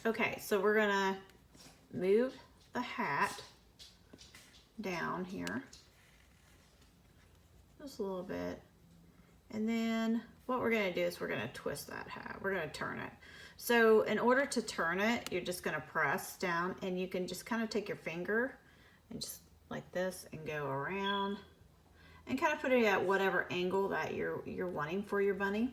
Okay, so we're gonna move the hat down here just a little bit. And then what we're gonna do is we're gonna twist that hat. We're gonna turn it. So in order to turn it, you're just gonna press down, and you can just kind of take your finger and just like this and go around and kind of put it at whatever angle that you're wanting for your bunny.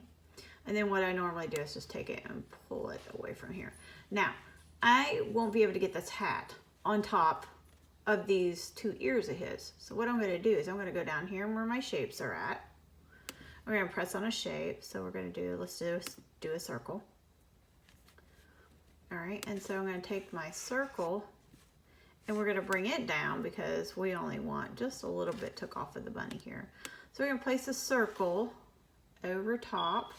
And then what I normally do is just take it and pull it away from here. Now, I won't be able to get this hat on top of these two ears of his. So what I'm gonna do is I'm gonna go down here where my shapes are at. We're gonna press on a shape. So we're gonna do, let's do a circle. All right, and so I'm gonna take my circle and we're gonna bring it down because we only want just a little bit took off of the bunny here. So we're gonna place a circle over top.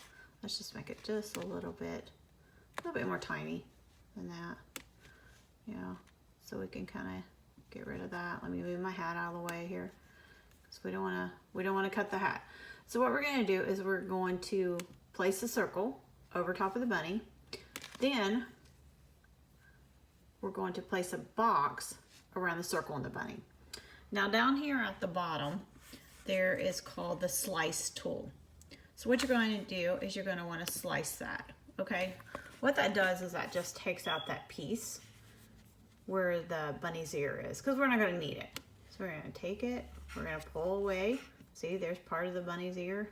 Let's just make it just a little bit more tiny than that. Yeah, so we can kind of get rid of that. Let me move my hat out of the way here because we don't want to cut the hat. So what we're going to do is we're going to place a circle over top of the bunny. Then we're going to place a box around the circle and the bunny. Now down here at the bottom, there is called the slice tool. So what you're going to do is you're going to want to slice that, okay? What that does is that just takes out that piece where the bunny's ear is, because we're not going to need it. So we're going to take it, we're going to pull away. See, there's part of the bunny's ear.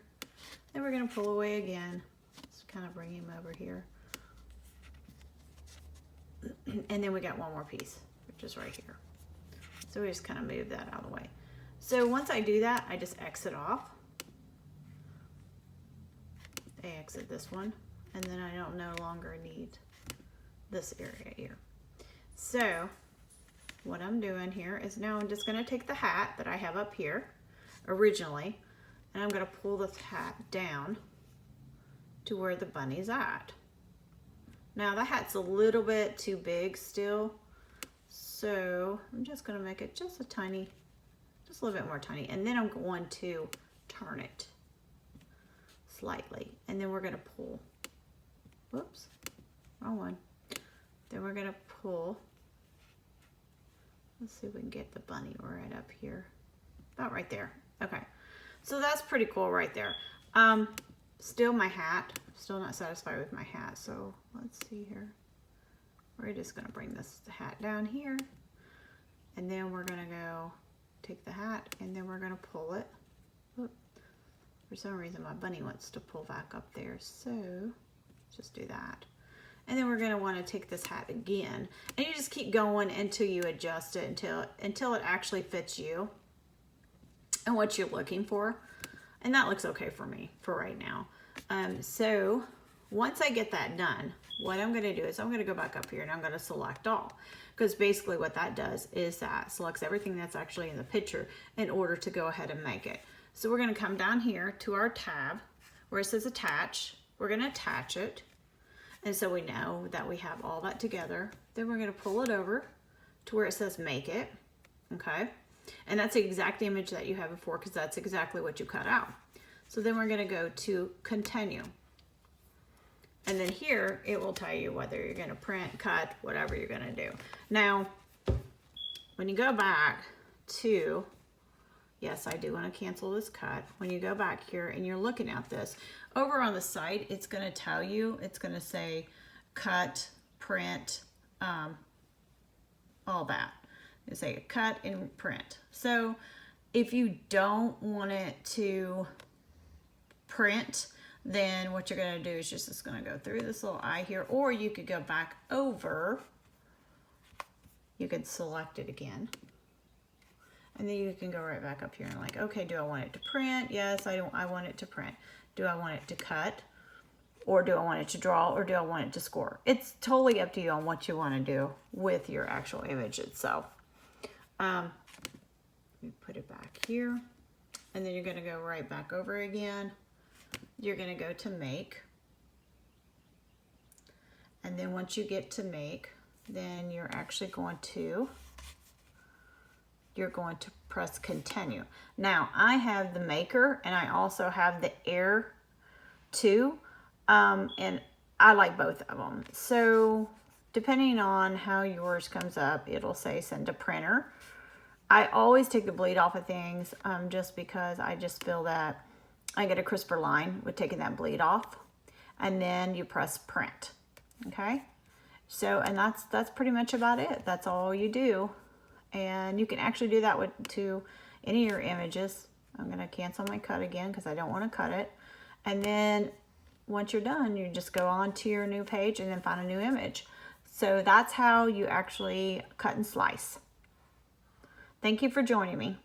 Then we're going to pull away again. Just kind of bring him over here. And then we got one more piece, which is right here. So we just kind of move that out of the way. So once I do that, I just exit off. I exit this one, and then I don't no longer need this area here. So what I'm doing here is now I'm just going to take the hat that I have up here originally, and I'm going to pull this hat down to where the bunny's at. Now the hat's a little bit too big still, so I'm just going to make it just a little bit more tiny, and then I'm going to turn it slightly, and then we're going to pull. Whoops, wrong one. Then we're going to pull. Let's see if we can get the bunny right up here, about right there. Okay, so that's pretty cool right there. Still my hat, still not satisfied with my hat, so let's see here. We're just going to bring this hat down here, and then we're going to go take the hat, and then we're going to pull it. Oop. For some reason my bunny wants to pull back up there, so just do that. And then we're going to want to take this hat again, and you just keep going until you adjust it until it actually fits you and what you're looking for. And that looks okay for me for right now. So once I get that done, what I'm going to do is I'm going to go back up here and I'm going to select all, because basically what that does is that selects everything that's actually in the picture in order to go ahead and make it. So we're going to come down here to our tab where it says attach. We're going to attach it. And so we know that we have all that together. Then we're going to pull it over to where it says make it. Okay. And that's the exact image that you had before, because that's exactly what you cut out. So then we're going to go to continue. And then here it will tell you whether you're going to print, cut, whatever you're going to do. Now, when you go back to, yes, I do want to cancel this cut. When you go back here and you're looking at this, over on the side, it's going to tell you, it's going to say cut, print, all that. It's say cut and print. So if you don't want it to print, then what you're going to do is just it's going to go through this little eye here, or you could go back over. You could select it again. And then you can go right back up here and like, okay, do I want it to print? Yes, I want it to print. Do I want it to cut? Or do I want it to draw? Or do I want it to score? It's totally up to you on what you want to do with your actual image itself. Let me put it back here. And then you're going to go right back over again. You're going to go to make. And then once you get to make, then you're actually going to press continue. Now I have the maker and I also have the air too, and I like both of them. So depending on how yours comes up, it'll say send to printer. I always take the bleed off of things just because I just feel that I get a crisper line with taking that bleed off. And then you press print. Okay, so and that's pretty much about it. That's all you do, and you can actually do that to any of your images. I'm going to cancel my cut again because I don't want to cut it. And then once you're done, you just go on to your new page and then find a new image. So that's how you actually cut and slice. Thank you for joining me.